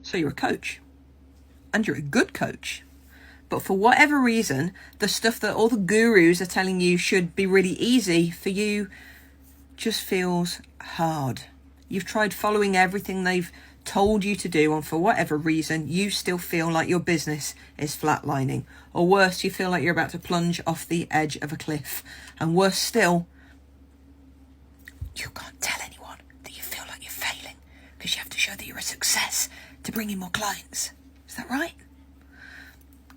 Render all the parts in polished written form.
So you're a coach, and you're a good coach. But for whatever reason, the stuff that all the gurus are telling you should be really easy for you just feels hard. You've tried following everything they've told you to do, and for whatever reason, you still feel like your business is flatlining. Or worse, you feel like you're about to plunge off the edge of a cliff. And worse still, you can't tell anyone that you feel like you're failing because you have to show that you're a success to bring in more clients. Is that right?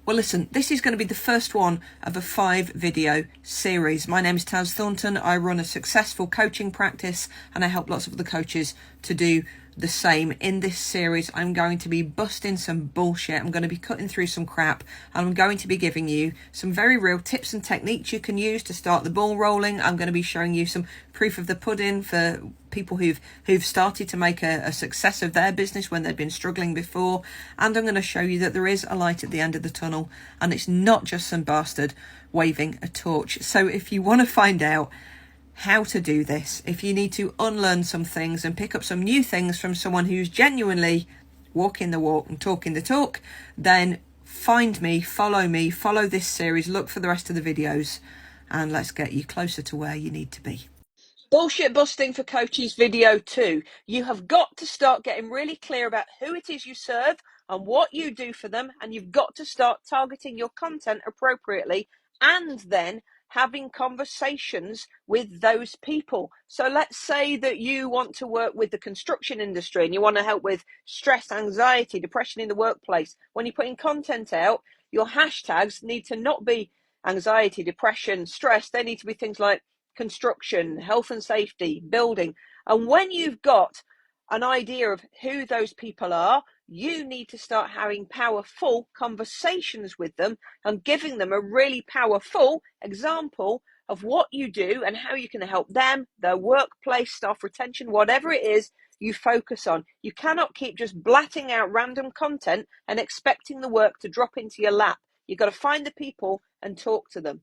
Well, listen, this is going to be the first one of a 5-video series. My name is Taz Thornton. I run a successful coaching practice and I help lots of other coaches to do the same. In this series, I'm going to be busting some bullshit. I'm going to be cutting through some crap, and I'm going to be giving you some very real tips and techniques you can use to start the ball rolling. I'm going to be showing you some proof of the pudding for people who've started to make a success of their business when they've been struggling before. And I'm going to show you that there is a light at the end of the tunnel, and it's not just some bastard waving a torch. So if you want to find out how to do this, if you need to unlearn some things and pick up some new things from someone who's genuinely walking the walk and talking the talk, then find me, follow this series, look for the rest of the videos, and let's get you closer to where you need to be. Bullshit busting for coaches video 2. You have got to start getting really clear about who it is you serve and what you do for them, and you've got to start targeting your content appropriately, and then having conversations with those people. So let's say that you want to work with the construction industry and you want to help with stress, anxiety, depression in the workplace. When you're putting content out, your hashtags need to not be anxiety, depression, stress. They need to be things like construction, health and safety, building. And when you've got an idea of who those people are, you need to start having powerful conversations with them and giving them a really powerful example of what you do and how you can help them, their workplace, staff retention, whatever it is you focus on. You cannot keep just blatting out random content and expecting the work to drop into your lap. You've got to find the people and talk to them.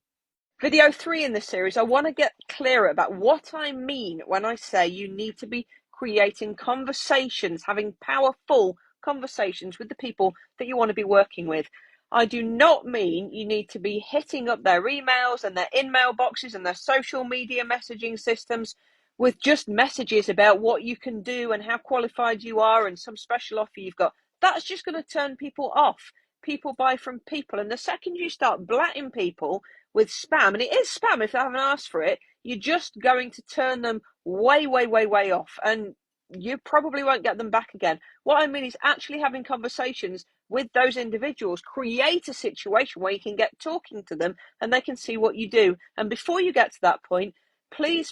Video 3 in this series, I want to get clearer about what I mean when I say you need to be creating conversations, having powerful conversations with the people that you want to be working with. I do not mean you need to be hitting up their emails and their in-mail boxes and their social media messaging systems with just messages about what you can do and how qualified you are and some special offer you've got. That's just going to turn people off. People buy from people, and the second you start blatting people with spam, and it is spam if they haven't asked for it, you're just going to turn them way off, and you probably won't get them back again. What I mean is actually having conversations with those individuals. Create a situation where you can get talking to them and they can see what you do. And before you get to that point, please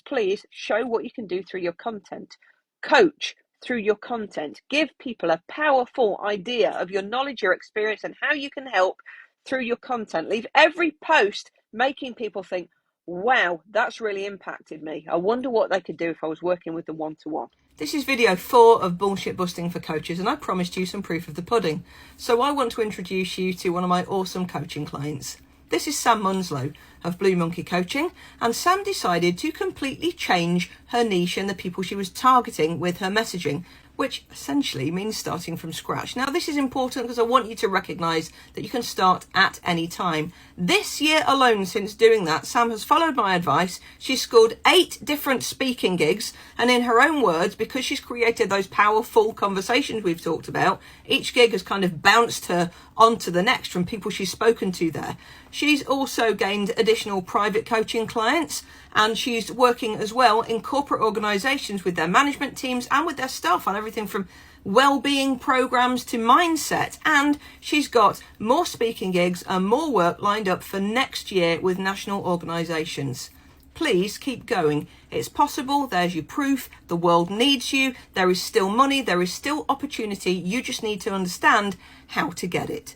show what you can do through your content. Coach through your content. Give people a powerful idea of your knowledge, your experience, and how you can help through your content. Leave every post making people think, wow, that's really impacted me. I wonder what they could do if I was working with them one-to-one. This is video 4 of Bullshit Busting for Coaches, and I promised you some proof of the pudding. So I want to introduce you to one of my awesome coaching clients. This is Sam Munslow of Blue Monkey Coaching, and Sam decided to completely change her niche and the people she was targeting with her messaging, which essentially means starting from scratch. Now, this is important because I want you to recognise that you can start at any time. This year alone, since doing that, Sam has followed my advice. She's scored 8 different speaking gigs, and in her own words, because she's created those powerful conversations we've talked about, each gig has kind of bounced her onto the next from people she's spoken to there. She's also gained additional private coaching clients, and she's working as well in corporate organisations with their management teams and with their staff on everything from well-being programs to mindset. And she's got more speaking gigs and more work lined up for next year with national organisations. Please keep going. It's possible. There's your proof. The world needs you. There is still money. There is still opportunity. You just need to understand how to get it.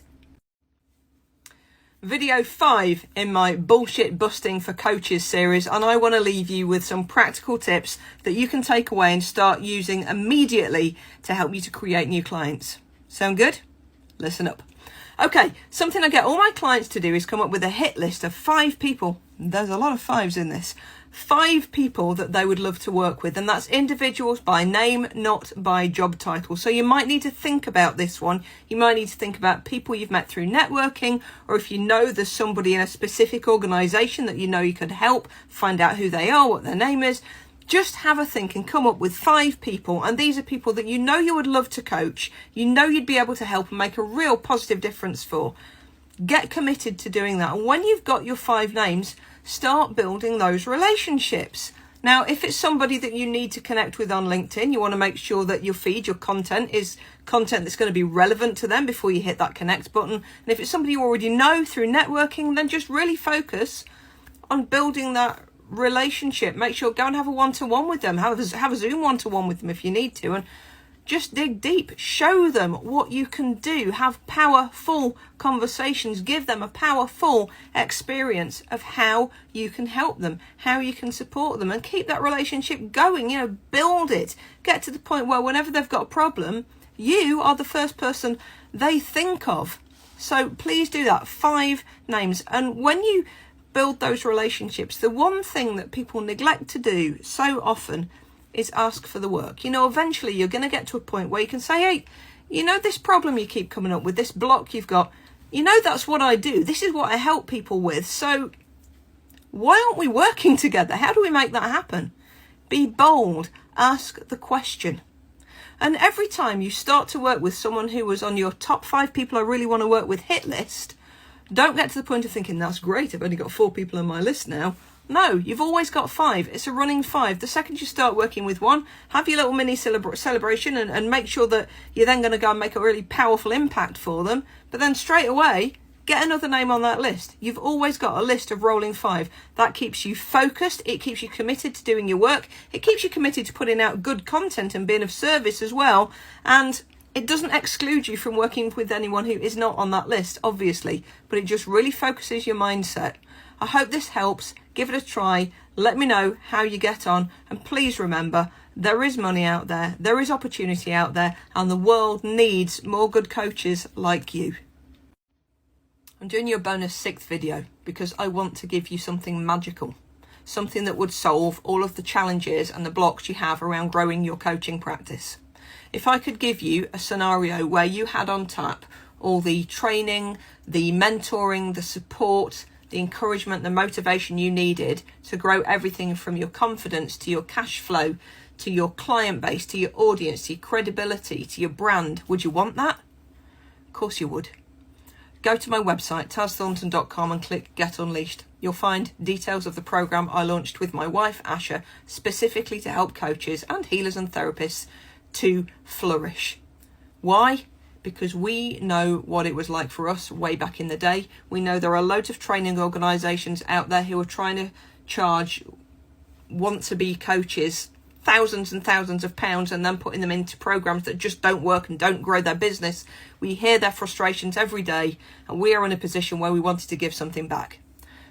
Video 5 in my Bullshit Busting for Coaches series, and I want to leave you with some practical tips that you can take away and start using immediately to help you to create new clients. Sound good? Listen up. Okay, something I get all my clients to do is come up with a hit list of 5 people. There's a lot of 5s in this. 5 people that they would love to work with, and that's individuals by name, not by job title. So you might need to think about this one. You might need to think about people you've met through networking, or if you know there's somebody in a specific organisation that you know you could help, find out who they are, what their name is. Just have a think and come up with 5 people, and these are people that you know you would love to coach, you know you'd be able to help and make a real positive difference for. Get committed to doing that, and when you've got your 5 names, start building those relationships. Now, if it's somebody that you need to connect with on LinkedIn, you want to make sure that your feed, your content is content that's going to be relevant to them before you hit that connect button. And if it's somebody you already know through networking, then just really focus on building that relationship. Make sure, go and have a one-to-one with them, have a Zoom one-to-one with them if you need to, and just dig deep. Show them what you can do. Have powerful conversations. Give them a powerful experience of how you can help them, how you can support them, and keep that relationship going. You know, build it. Get to the point where whenever they've got a problem, you are the first person they think of. So please do that. 5 names. And when you build those relationships, the one thing that people neglect to do so often is ask for the work. You know, eventually you're going to get to a point where you can say, hey, you know, this problem you keep coming up with, this block you've got, you know, that's what I do. This is what I help people with. So why aren't we working together? How do we make that happen? Be bold. Ask the question. And every time you start to work with someone who was on your top 5 people I really want to work with hit list, don't get to the point of thinking, that's great, I've only got 4 people on my list now. No, you've always got 5. It's a running 5. The second you start working with one, have your little mini celebration and make sure that you're then going to go and make a really powerful impact for them. But then straight away, get another name on that list. You've always got a list of rolling 5. That keeps you focused. It keeps you committed to doing your work. It keeps you committed to putting out good content and being of service as well. And it doesn't exclude you from working with anyone who is not on that list, obviously, but it just really focuses your mindset. I hope this helps. Give it a try. Let me know how you get on. And please remember, there is money out there. There is opportunity out there. And the world needs more good coaches like you. I'm doing you a bonus 6th video because I want to give you something magical. Something that would solve all of the challenges and the blocks you have around growing your coaching practice. If I could give you a scenario where you had on tap all the training, the mentoring, the support, the encouragement, the motivation you needed to grow everything from your confidence to your cash flow, to your client base, to your audience, to your credibility, to your brand, would you want that? Of course you would. Go to my website, tazthornton.com, and click Get Unleashed. You'll find details of the program I launched with my wife, Asha, specifically to help coaches and healers and therapists to flourish. Why? Because we know what it was like for us way back in the day. We know there are loads of training organisations out there who are trying to charge want-to-be coaches thousands and thousands of pounds and then putting them into programs that just don't work and don't grow their business. We hear their frustrations every day, and we are in a position where we wanted to give something back.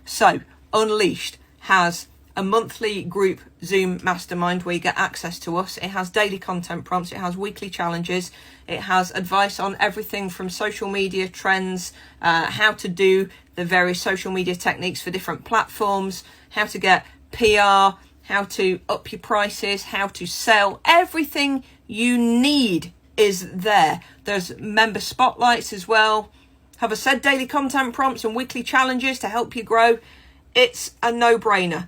So, Unleashed has a monthly group Zoom mastermind where you get access to us. It has daily content prompts. It has weekly challenges. It has advice on everything from social media trends, how to do the various social media techniques for different platforms, how to get PR, how to up your prices, how to sell. Everything you need is there. There's member spotlights as well. Have I said daily content prompts and weekly challenges to help you grow? It's a no-brainer.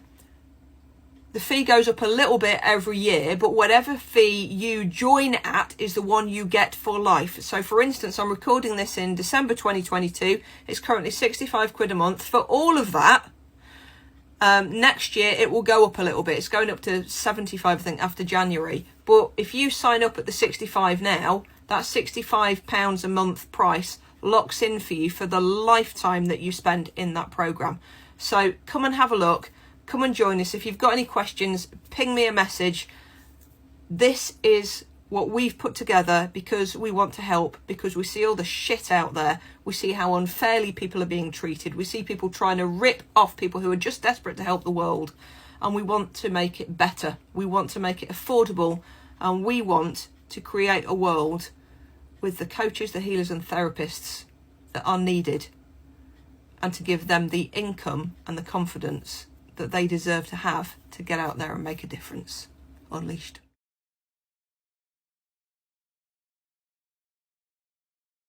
The fee goes up a little bit every year, but whatever fee you join at is the one you get for life. So for instance, I'm recording this in December 2022. It's currently 65 quid a month. For all of that, next year it will go up a little bit. It's going up to 75, I think, after January. But if you sign up at the 65 now, that £65 a month price locks in for you for the lifetime that you spend in that program. So come and have a look. Come and join us. If you've got any questions, ping me a message. This is what we've put together because we want to help, because we see all the shit out there. We see how unfairly people are being treated. We see people trying to rip off people who are just desperate to help the world. And we want to make it better. We want to make it affordable. And we want to create a world with the coaches, the healers and therapists that are needed, and to give them the income and the confidence that they deserve to have to get out there and make a difference. Unleashed.